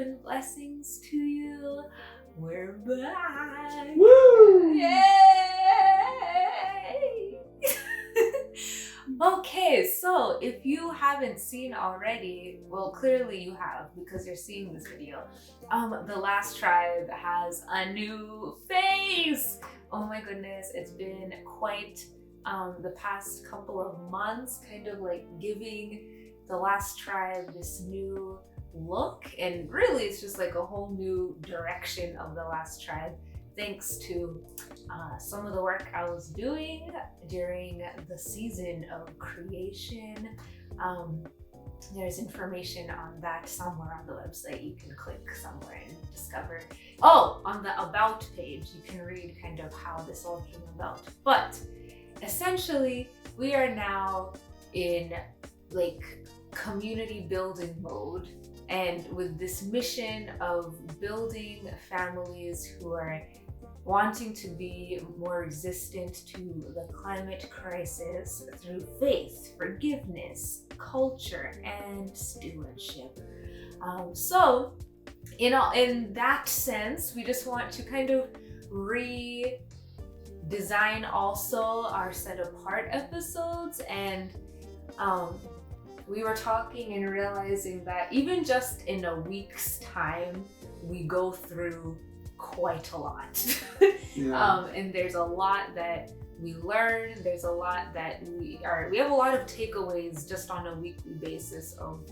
and blessings to you. We're back. Woo! Yay! Okay, so if you haven't seen already, well, clearly you have because you're seeing this video. The Last Tribe has a new face. Oh my goodness, it's been quite the past couple of months, kind of like giving The Last Tribe this new look, and really it's just like a whole new direction of The Last Tribe, thanks to some of the work I was doing during the season of creation. There's information on that somewhere on the website. You can click somewhere and discover. Oh, on the About page, you can read kind of how this all came about. But essentially, we are now in like community building mode, and with this mission of building families who are wanting to be more resistant to the climate crisis through faith, forgiveness, culture, and stewardship. So, in that sense, we just want to kind of redesign also our set apart episodes, and we were talking and realizing that even just in a week's time, we go through quite a lot. Yeah. And there's a lot that we learn. There's a lot that we have a lot of takeaways just on a weekly basis of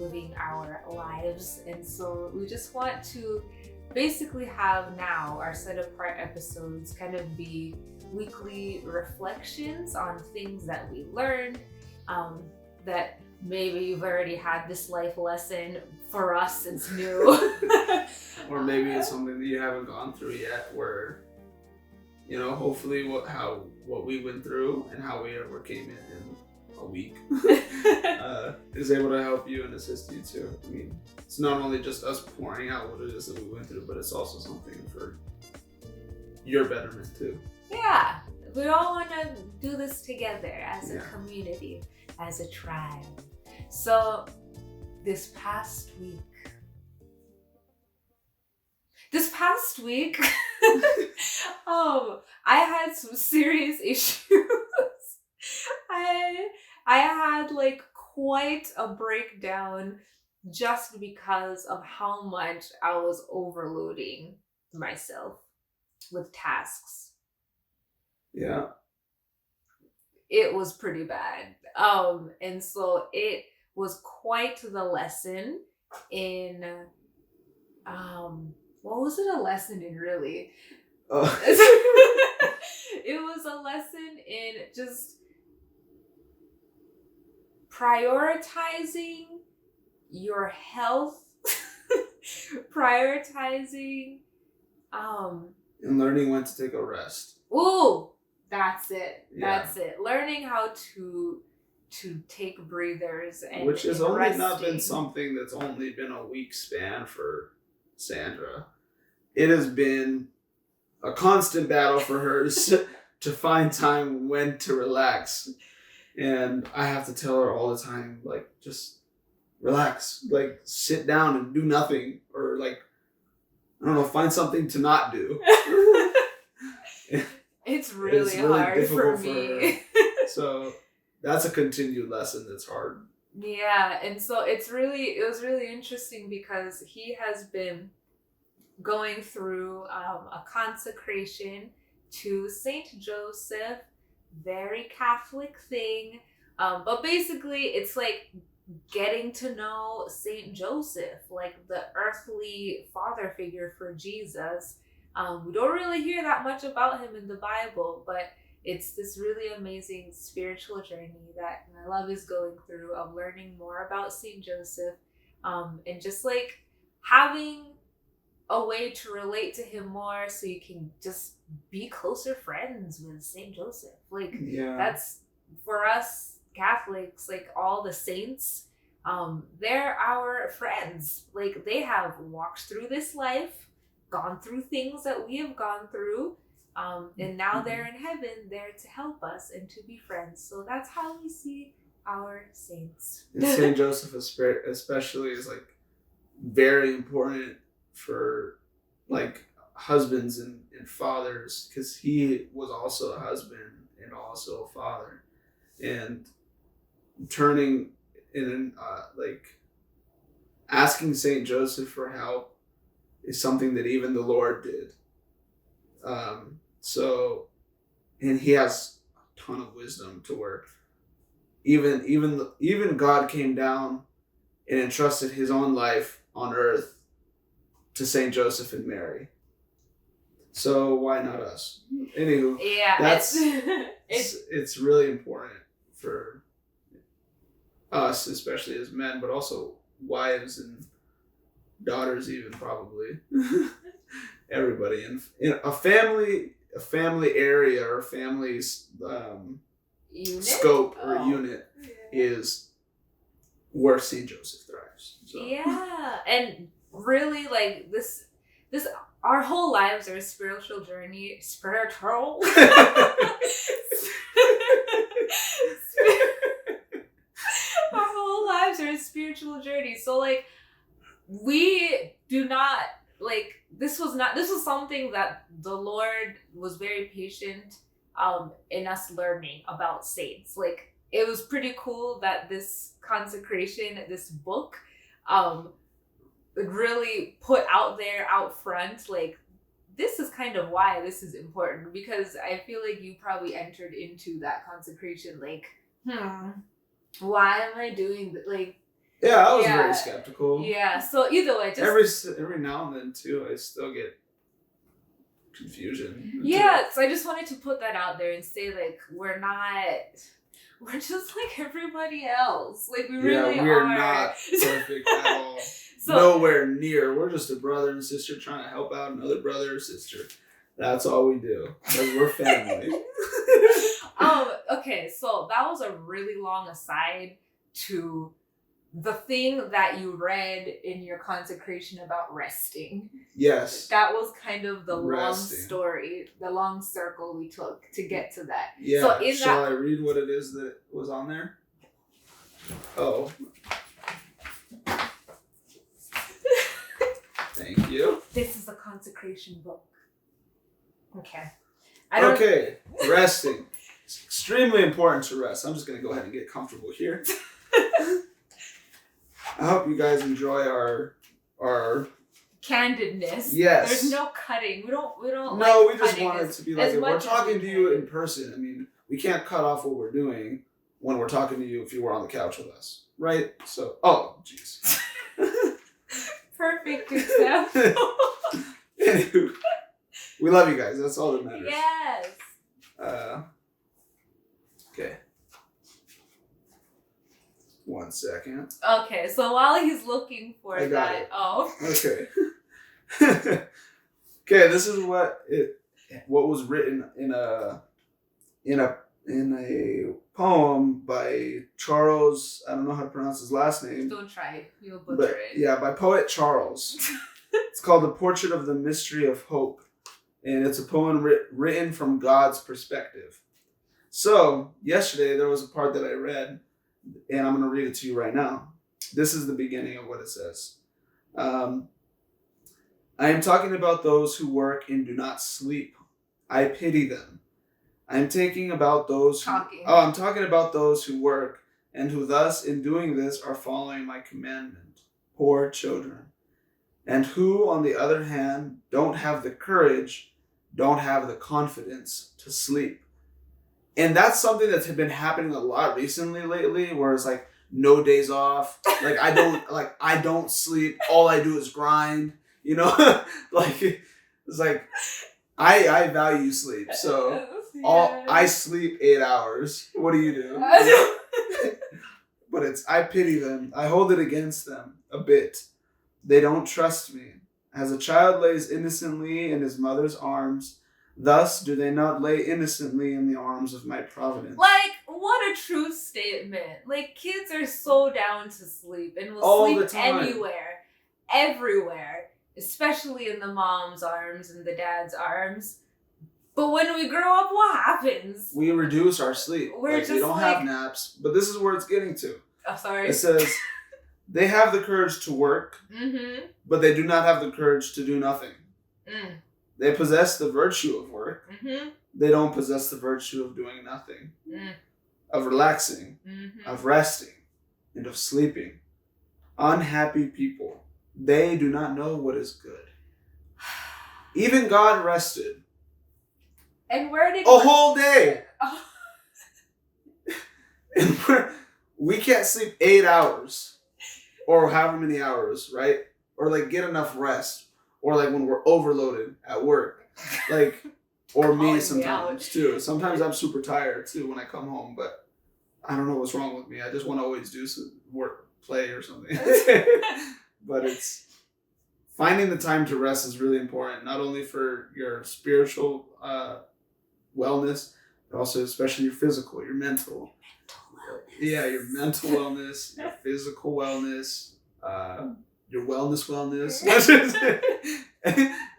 living our lives. And so we just want to basically have now our set apart episodes kind of be weekly reflections on things that we learned, that maybe you've already had this life lesson. For us, it's new. Or maybe it's something that you haven't gone through yet, where, you know, hopefully what we went through and how we overcame it in a week is able to help you and assist you too. I mean, it's not only just us pouring out what it is that we went through, but it's also something for your betterment too. Yeah, we all want to do this together as a Yeah. community, as a tribe. So this past week, I had some serious issues. I had like quite a breakdown just because of how much I was overloading myself with tasks. Yeah. It was pretty bad. And so it was quite the lesson in, what was it a lesson in really? It was a lesson in just prioritizing your health, prioritizing, And learning when to take a rest. ooh, that's it. Yeah. That's it. Learning how to take breathers, and which has and only not resting. been something that's only been a week span for Sandra. It has been a constant battle for her to find time when to relax. And I have to tell her all the time, like, just relax, like sit down and do nothing, or like, I don't know, find something to not do. It's really hard for me. So that's a continued lesson that's hard. Yeah, and so it was really interesting because he has been going through a consecration to Saint Joseph, very Catholic thing, but basically it's like getting to know Saint Joseph, like the earthly father figure for Jesus. We don't really hear that much about him in the Bible, but it's this really amazing spiritual journey that my love is going through, of learning more about Saint Joseph, and just like having a way to relate to him more, so you can just be closer friends with Saint Joseph. Like, Yeah. that's for us Catholics, like all the saints, they're our friends. Like, they have walked through this life, gone through things that we have gone through, and now they're in heaven, there to help us and to be friends. So that's how we see our saints. And Saint Joseph especially is like very important for like husbands and fathers, because he was also a husband and also a father, and turning in like asking Saint Joseph for help is something that even the Lord did. And he has a ton of wisdom to work. Even God came down and entrusted his own life on earth to Saint Joseph and Mary. So why not us? Anywho, yeah, that's it's really important for us, especially as men, but also wives and daughters, even probably everybody in a family area or family's scope or unit is where Saint Joseph thrives. So. Yeah, and really, like this, our whole lives are a spiritual journey. Spiritual. Our whole lives are a spiritual journey. So like, we do not like. This was something that the Lord was very patient in us learning about saints. Like, it was pretty cool that this consecration, this book, really put out front, like, this is kind of why this is important, because I feel like you probably entered into that consecration like, why am I doing that? Like, yeah, I was very skeptical. Yeah, so either way, just every now and then too, I still get confusion. Yeah, so I just wanted to put that out there and say, like, we're just like everybody else. Like, we really are. We're not perfect at all. So, nowhere near. We're just a brother and sister trying to help out another brother or sister. That's all we do. Because we're family. Okay, so that was a really long aside to the thing that you read in your consecration about resting. Yes. That was kind of the long story, the long circle we took to get to that. Yeah. So shall I read what it is that was on there? Oh. Thank you. This is the consecration book. Okay. Okay, resting. It's extremely important to rest. I'm just going to go ahead and get comfortable here. I hope you guys enjoy our candidness. Yes. There's no cutting. We don't. No, like we just want it to be like, if we're talking to you in person, I mean, we can't cut off what we're doing when we're talking to you if you were on the couch with us, right? So, jeez. Perfect example. Anyway, we love you guys. That's all that matters. Yes. Okay. 1 second. Okay, so while he's looking for that, Okay. Okay, this is what was written in a poem by Charles. I don't know how to pronounce his last name. Don't try. You'll butcher it. Yeah, by poet Charles. It's called "The Portrait of the Mystery of Hope," and it's a poem written from God's perspective. So yesterday there was a part that I read, and I'm going to read it to you right now. This is the beginning of what it says. I am talking about those who work and do not sleep. I pity them. I'm talking about those who work and who thus in doing this are following my commandment. Poor children. And who, on the other hand, don't have the courage, don't have the confidence to sleep. And that's something that's been happening a lot lately, where it's like no days off. Like I don't sleep. All I do is grind. You know, like it's like I value sleep. So I sleep 8 hours. What do you do? But I pity them. I hold it against them a bit. They don't trust me. As a child lays innocently in his mother's arms, thus do they not lay innocently in the arms of my providence. Like, what a true statement. Like, kids are so down to sleep and will sleep anywhere, everywhere, especially in the mom's arms and the dad's arms. But when we grow up, what happens? We reduce our sleep. We don't have naps. But this is where it's getting to. Oh, sorry. It says, They have the courage to work, but they do not have the courage to do nothing. They possess the virtue of work. They don't possess the virtue of doing nothing, of relaxing, of resting, and of sleeping. Unhappy people, they do not know what is good. Even God rested. And where did a whole day? Oh. And we can't sleep 8 hours or however many hours, right? Or like get enough rest. Or like when we're overloaded at work. Like, or me sometimes too. Sometimes I'm super tired too when I come home, but I don't know what's wrong with me. I just want to always do some work, play or something. But it's finding the time to rest is really important, not only for your spiritual wellness, but also especially your physical, your mental. Yeah, your mental wellness, your physical wellness, your wellness.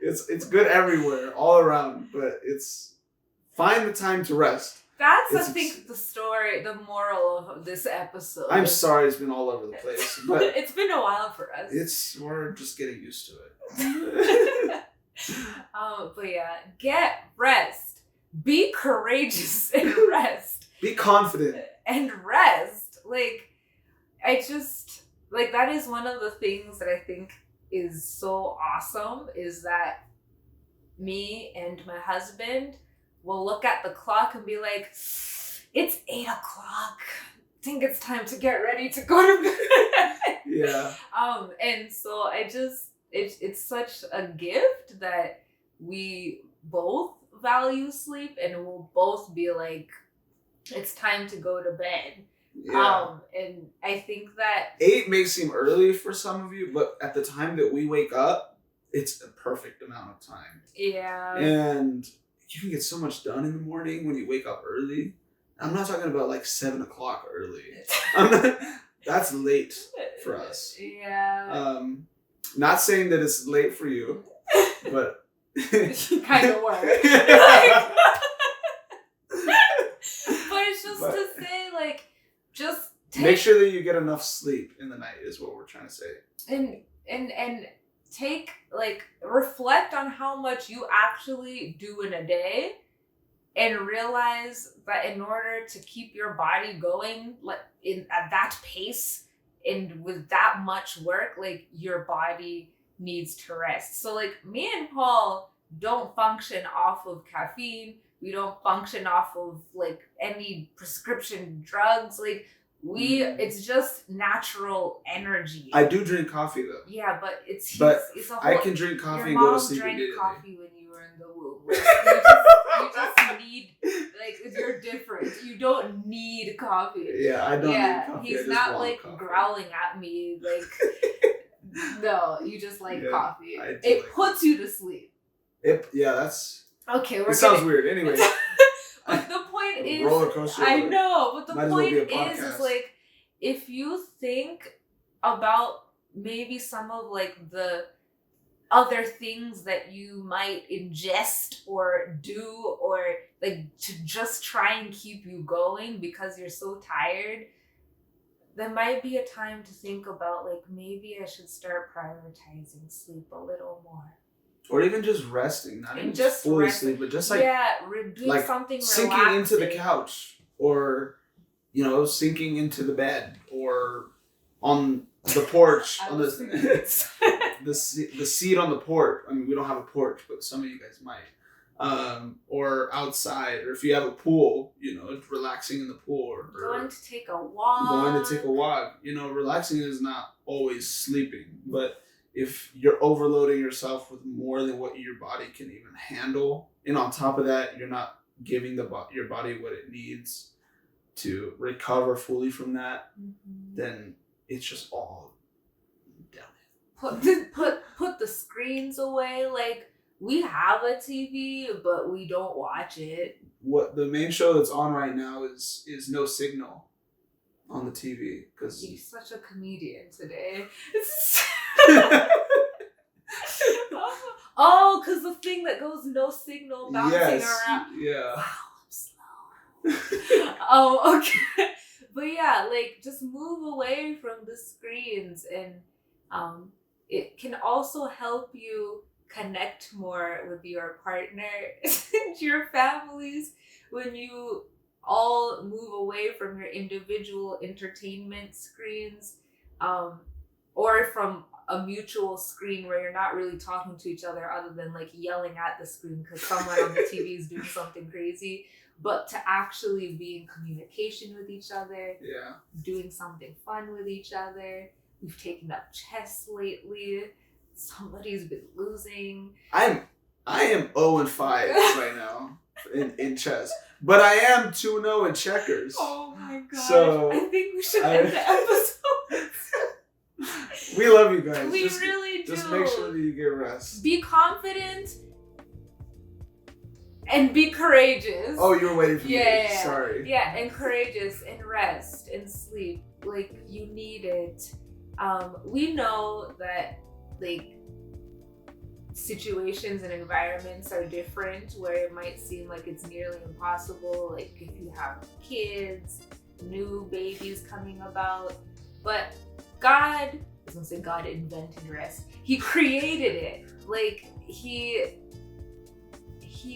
It's good everywhere, all around, but it's find the time to rest. That's, I think, the story, the moral of this episode. I'm sorry it's been all over the place, but it's been a while for us. We're just getting used to it. But yeah, get rest. Be courageous and rest. Be confident. And rest. That is one of the things that I think is so awesome, is that me and my husband will look at the clock and be like, it's 8 o'clock. I think it's time to get ready to go to bed. Yeah. And so it's such a gift that we both value sleep, and we'll both be like, it's time to go to bed. Yeah. And I think that 8 may seem early for some of you, but at the time that we wake up, it's a perfect amount of time. Yeah. And you can get so much done in the morning when you wake up early. I'm not talking about like 7 o'clock early. That's late for us. Yeah. Not saying that it's late for you, but kind of were. But it's just to say, like, just make sure that you get enough sleep in the night is what we're trying to say. And take, like, reflect on how much you actually do in a day, and realize that in order to keep your body going, like, at that pace and with that much work, like, your body needs to rest. So, like, me and Paul don't function off of caffeine. We don't function off of, like, any prescription drugs. Like, it's just natural energy. I do drink coffee though. Yeah, but it's a whole, I can drink coffee and go to sleep immediately. Your mom drank coffee when you were in the womb. Like, you just need, like, you're different. You don't need coffee. Yeah, I don't need coffee. He's not like growling at me. Like, no, you just like coffee. It puts you to sleep. That's okay. It sounds weird. Anyway. But the point is, roller coaster. I know, but the point is like, if you think about maybe some of, like, the other things that you might ingest or do, or like to just try and keep you going because you're so tired, there might be a time to think about, like, maybe I should start prioritizing sleep a little more. Or even just resting, not even just fully asleep, but just like doing something sinking relaxing into the couch, or sinking into the bed, or on the porch, on the seat on the porch. I mean, we don't have a porch, but some of you guys might. Or outside, or if you have a pool, relaxing in the pool, or going to take a walk. Relaxing is not always sleeping, but if you're overloading yourself with more than what your body can even handle, and on top of that, you're not giving your body what it needs to recover fully from that, then it's just all downhill. Put the screens away. Like, we have a TV, but we don't watch it. What the main show that's on right now is No Signal on the TV, because he's such a comedian today. Because the thing that goes no signal bouncing around. Yeah. Wow, I'm slow. Okay. But yeah, like just move away from the screens, and it can also help you connect more with your partner and your families when you all move away from your individual entertainment screens, or from a mutual screen where you're not really talking to each other other than like yelling at the screen because someone on the TV is doing something crazy, but to actually be in communication with each other, doing something fun with each other. We've taken up chess lately. Somebody's been losing. I am 0-5 right now in chess, but I am 2-0 in checkers. Oh my god! So I think we should end the episode. We love you guys. We really do. Just make sure that you get rest. Be confident and be courageous. Oh, you were waiting for me. Yeah. Sorry. Yeah, and courageous and rest and sleep. Like, you need it. We know that, like, situations and environments are different where it might seem like it's nearly impossible. Like, if you have kids, new babies coming about. But God, I was gonna say God invented rest. He created it. Like, he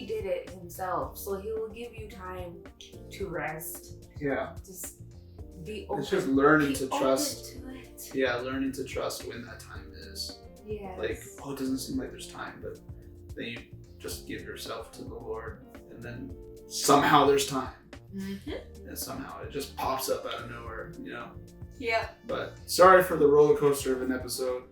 did it himself. So he will give you time to rest. Yeah. Just be open. It's just learning to open trust. to it. Yeah, learning to trust when that time is. Yes. Like, oh, it doesn't seem like there's time, but then you just give yourself to the Lord, and then somehow there's time. Mm-hmm. And somehow it just pops up out of nowhere, you know? Yeah. But sorry for the roller coaster of an episode.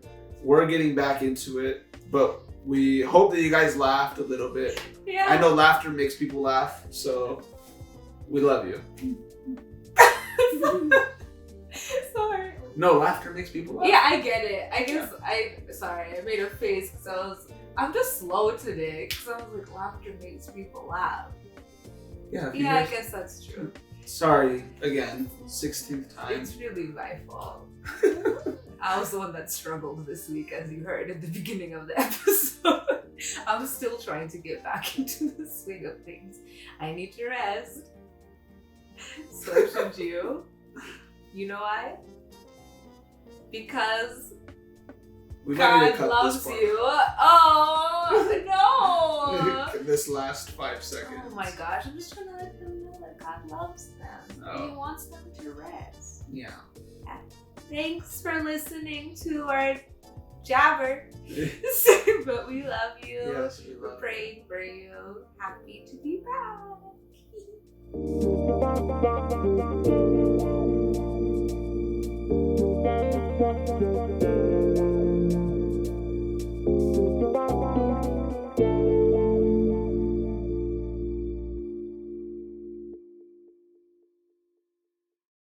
We're getting back into it, but we hope that you guys laughed a little bit. Yeah. I know laughter makes people laugh, so we love you. Sorry. No, laughter makes people laugh. Yeah, I get it. I guess I made a face because I'm just slow today because I was like, laughter makes people laugh. Yeah, Yeah, I guess that's true. Sorry, again, 16th time. It's really my fault. I was the one that struggled this week, as you heard at the beginning of the episode. I'm still trying to get back into the swing of things. I need to rest. So should you. You know why? Because We might need to God cut loves this part. you. Oh, no. This last 5 seconds. Oh my gosh, I'm just trying to let them know that God loves them. Oh. He wants them to rest. Yeah. Thanks for listening to our jabber. But we love you. Yes, we We're love praying for you. Happy to be back.